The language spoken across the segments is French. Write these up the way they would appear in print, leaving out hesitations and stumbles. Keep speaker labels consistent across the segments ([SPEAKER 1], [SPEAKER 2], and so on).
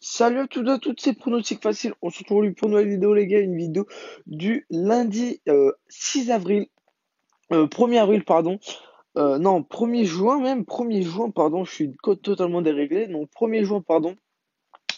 [SPEAKER 1] Salut à tous et à toutes, c'est Pronostic Facile. On se retrouve aujourd'hui pour une nouvelle vidéo, les gars. Une vidéo du lundi 6 avril, 1er avril, pardon. Non, 1er juin même, 1er juin, pardon. Je suis totalement déréglé. Donc, 1er juin, pardon,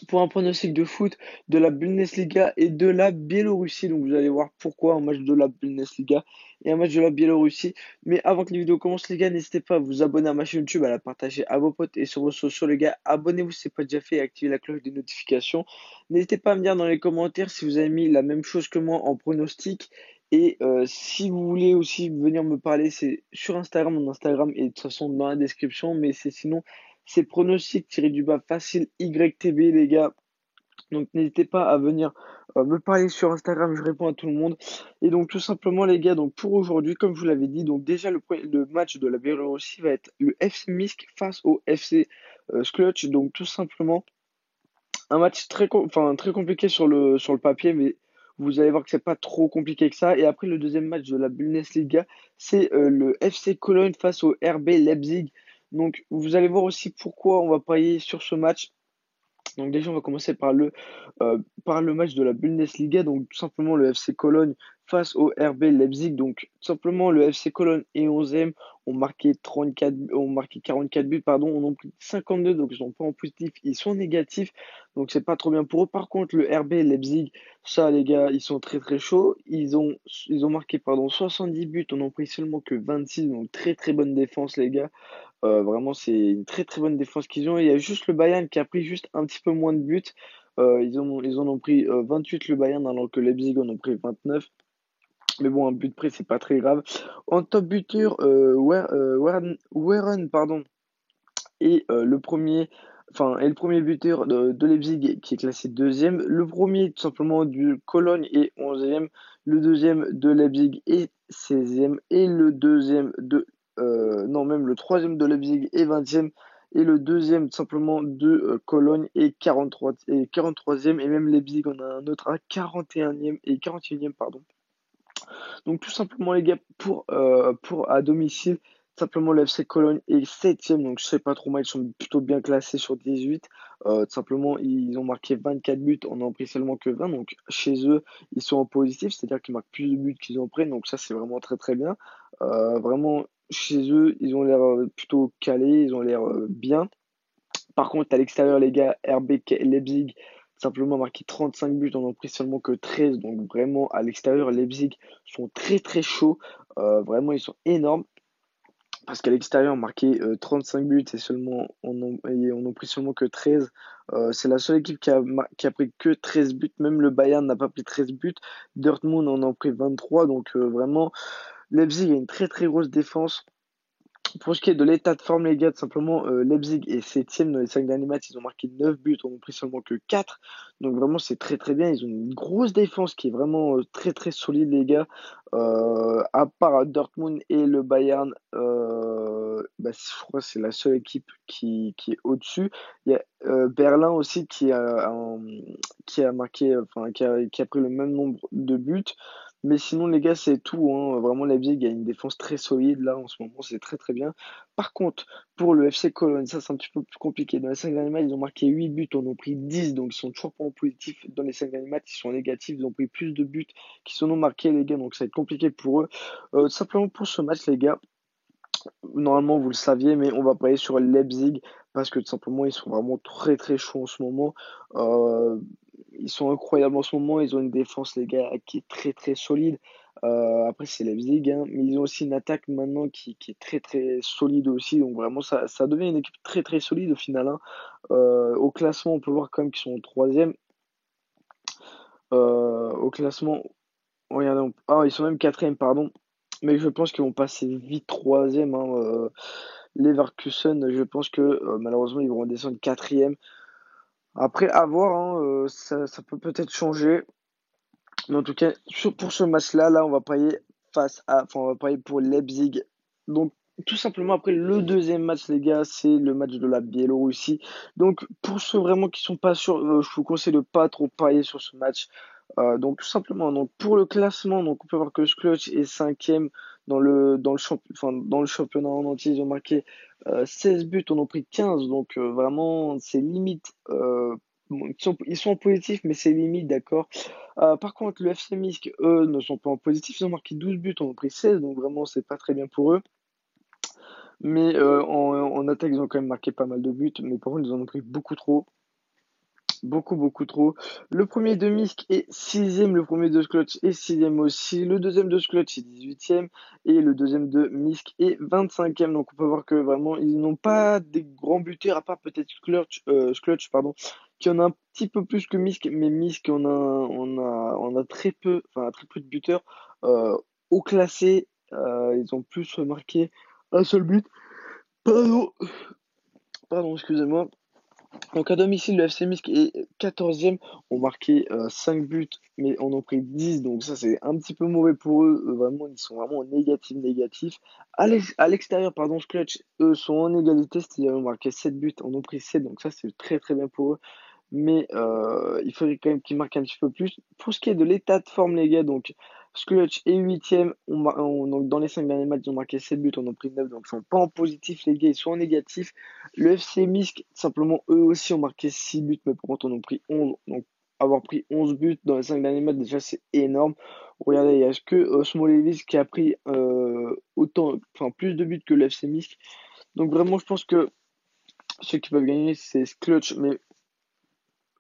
[SPEAKER 1] pour un pronostic de foot de la Bundesliga et de la Biélorussie. Donc vous allez voir pourquoi un match de la Bundesliga et un match de la Biélorussie. Mais avant que les vidéos commencent, les gars, n'hésitez pas à vous abonner à ma chaîne YouTube, à la partager à vos potes et sur vos sociaux, les gars. Abonnez-vous si ce n'est pas déjà fait et activez la cloche des notifications. N'hésitez pas à me dire dans les commentaires si vous avez mis la même chose que moi en pronostic. Et si vous voulez aussi venir me parler, c'est sur Instagram. Mon Instagram est de toute façon dans la description, mais c'est sinon c'est pronostic tiré du bas facile YTB, les gars. Donc n'hésitez pas à venir me parler sur Instagram, je réponds à tout le monde. Et donc tout simplement les gars, donc pour aujourd'hui, comme je vous l'avais dit, donc déjà le match de la Biélorussie va être le FC Minsk face au FC Skloch. Donc tout simplement un match très compliqué sur le papier, mais vous allez voir que c'est pas trop compliqué que ça. Et après le deuxième match de la Bundesliga, c'est le FC Cologne face au RB Leipzig. Donc vous allez voir aussi pourquoi on va parier sur ce match. Donc déjà, on va commencer par le match de la Bundesliga, donc tout simplement le FC Cologne face au RB Leipzig. Donc tout simplement le FC Cologne est 11e, ont marqué 44 buts, pardon, on en pris 52, donc ils sont pas en positif, ils sont en négatif, donc c'est pas trop bien pour eux. Par contre, le RB Leipzig, ça les gars, ils sont très très chauds, ils ont marqué pardon 70 buts, on en pris seulement que 26, donc très très bonne défense les gars. Vraiment, c'est une très très bonne défense qu'ils ont. Il y a juste le Bayern qui a pris juste un petit peu moins de buts. Ils en ont pris 28 le Bayern alors que Leipzig en ont pris 29. Mais bon, un but près, c'est pas très grave. En top buteur, Weren, pardon, et le premier buteur de Leipzig qui est classé deuxième. Le premier, tout simplement, du Cologne est 11e. Le deuxième de Leipzig est 16e. Et le deuxième non, même le troisième de Leipzig est 20e. Et le deuxième, tout simplement, de Cologne est 43e. Et même Leipzig, on a un autre à 41e et 41e, pardon. Donc tout simplement les gars, pour à domicile, simplement le FC Cologne est 7e, donc je sais pas trop mal, ils sont plutôt bien classés sur 18. Tout simplement, ils ont marqué 24 buts, on n'en a pris seulement que 20, donc chez eux, ils sont en positif, c'est-à-dire qu'ils marquent plus de buts qu'ils en prennent, donc ça c'est vraiment très très bien. Vraiment, chez eux, ils ont l'air plutôt calés, ils ont l'air bien. Par contre, à l'extérieur, les gars, RB Leipzig, simplement marqué 35 buts, on en a pris seulement que 13. Donc vraiment, à l'extérieur, Leipzig sont très très chauds. Vraiment, ils sont énormes. Parce qu'à l'extérieur, marqué 35 buts et on en pris seulement que 13. C'est la seule équipe qui a pris que 13 buts. Même le Bayern n'a pas pris 13 buts. Dortmund en a pris 23. Donc vraiment, Leipzig a une très très grosse défense. Pour ce qui est de l'état de forme, les gars, tout simplement, Leipzig est septième dans les 5 derniers matchs. Ils ont marqué 9 buts, on n'a pris seulement que 4. Donc vraiment, c'est très très bien. Ils ont une grosse défense qui est vraiment très très solide, les gars. À part Dortmund et le Bayern, je crois que c'est la seule équipe qui est au-dessus. Il y a Berlin aussi qui a marqué, qui a pris le même nombre de buts. Mais sinon, les gars, c'est tout, hein. Vraiment, Leipzig a une défense très solide là en ce moment, c'est très très bien. Par contre, pour le FC Cologne, ça c'est un petit peu plus compliqué. Dans les 5 derniers matchs, ils ont marqué 8 buts, on en a pris 10, donc ils sont toujours pas en positif. Dans les 5 derniers matchs, ils sont négatifs, ils ont pris plus de buts qu'ils sont non marqués, les gars, donc ça va être compliqué pour eux. Simplement pour ce match, les gars, normalement vous le saviez, mais on va parier sur Leipzig parce que tout simplement ils sont vraiment très très chauds en ce moment. Euh, Ils sont incroyables en ce moment. Ils ont une défense, les gars, qui est très très solide. Après, c'est Leipzig, hein, mais ils ont aussi une attaque maintenant qui est très très solide aussi. Donc vraiment, ça devient une équipe très très solide au final, hein. Au classement, on peut voir quand même qu'ils sont au troisième. Au classement, regardez, ils sont même quatrième, pardon. Mais je pense qu'ils vont passer vite troisième, hein. Leverkusen, je pense que malheureusement, ils vont redescendre quatrième. Après, à voir, hein, ça peut peut-être changer. Mais en tout cas, pour ce match-là, là, on va parier on va parier pour Leipzig. Donc, tout simplement, après le deuxième match, les gars, c'est le match de la Biélorussie. Donc, pour ceux vraiment qui sont pas sûrs, je vous conseille de pas trop parier sur ce match. Donc, tout simplement, donc, pour le classement, donc, on peut voir que Clutch est cinquième dans le championnat en entier. Ils ont marqué 16 buts, on en a pris 15. Donc, vraiment, c'est limite bon, ils sont en positif, mais c'est limite, d'accord. Par contre, le FC Minsk, eux, ne sont pas en positif. Ils ont marqué 12 buts, on en a pris 16, donc vraiment, c'est pas très bien pour eux. Mais en attaque, ils ont quand même marqué pas mal de buts. Mais par contre, ils en ont pris beaucoup trop. Beaucoup, beaucoup trop. Le premier de Minsk est sixième, le premier de Sklotch est sixième aussi. Le deuxième de Sklotch est 18e. Et le deuxième de Minsk est 25e. Donc on peut voir que vraiment, ils n'ont pas des grands buteurs, à part peut-être Sklotch, pardon, qui en a un petit peu plus que Minsk. Mais Minsk, on a très peu, enfin, très peu de buteurs haut classés. Ils ont plus marqué un seul but. Pardon, pardon, excusez-moi. Donc à domicile, le FC Minsk est 14e, ont marqué 5 buts, mais en ont pris 10, donc ça c'est un petit peu mauvais pour eux. Vraiment, ils sont vraiment en négatif, négatif. À l'extérieur, pardon, Clutch, eux sont en égalité, c'est-à-dire ils ont marqué 7 buts, en ont pris 7, donc ça c'est très très bien pour eux. Mais il faudrait quand même qu'ils marquent un petit peu plus. Pour ce qui est de l'état de forme, les gars, donc Sklutch est 8e. Donc dans les 5 derniers matchs, ils ont marqué 7 buts, on en a pris 9, donc ils sont pas en positif, les gars, ils sont en négatif. Le FC Minsk, simplement, eux aussi ont marqué 6 buts, mais par contre, on en a pris 11. Donc avoir pris 11 buts dans les 5 derniers matchs, déjà, c'est énorme. Regardez, il n'y a que Smolevic qui a pris autant, enfin plus de buts que le FC Minsk. Donc vraiment, je pense que ceux qui peuvent gagner, c'est Sklutch, mais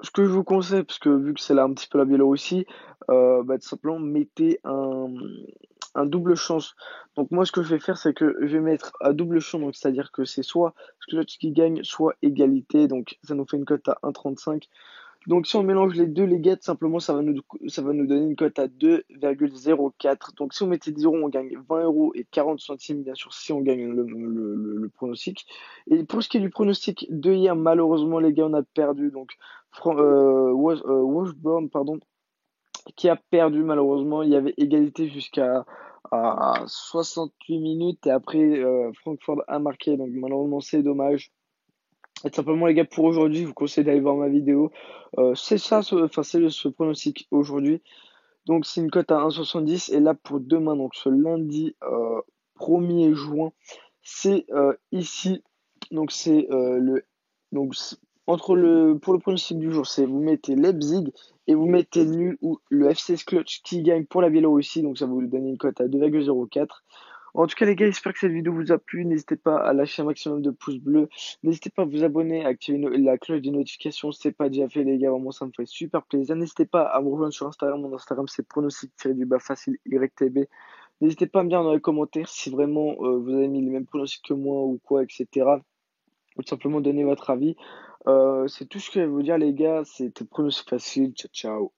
[SPEAKER 1] ce que je vous conseille, parce que vu que c'est là un petit peu la Biélorussie, bah, tout simplement mettez un double chance. Donc moi ce que je vais faire c'est que je vais mettre à double chance, donc c'est-à-dire que c'est soit Scratch qui gagne, soit égalité, donc ça nous fait une cote à 1,35. Donc si on mélange les deux, les gars, tout simplement ça va nous donner une cote à 2,04. Donc si on mettait 10 euros, on gagne 20 euros et 40 centimes, bien sûr, si on gagne le pronostic. Et pour ce qui est du pronostic de hier, malheureusement, les gars, on a perdu. Donc Washburn, pardon, qui a perdu malheureusement. Il y avait égalité jusqu'à à 68 minutes et après Francfort a marqué. Donc malheureusement, c'est dommage. Et tout simplement, les gars, pour aujourd'hui, je vous conseille d'aller voir ma vidéo. C'est ça, enfin, c'est ce pronostic aujourd'hui. Donc, c'est une cote à 1,70. Et là, pour demain, donc ce lundi 1er juin, c'est ici. Donc, c'est Donc, pour le pronostic du jour, c'est vous mettez Leipzig et vous mettez nul ou le FC Clutch qui gagne pour la Biélorussie. Donc, ça va vous donner une cote à 2,04. En tout cas, les gars, j'espère que cette vidéo vous a plu. N'hésitez pas à lâcher un maximum de pouces bleus. N'hésitez pas à vous abonner, à activer la cloche des notifications. Si ce n'est pas déjà fait, les gars, vraiment, ça me fait super plaisir. N'hésitez pas à me rejoindre sur Instagram. Mon Instagram, c'est pronostic-facile YTB. N'hésitez pas à me dire dans les commentaires si vraiment vous avez mis les mêmes pronostics que moi ou quoi, etc. Ou tout simplement donner votre avis. C'est tout ce que je vais vous dire, les gars. C'était pronostic facile. Ciao, ciao.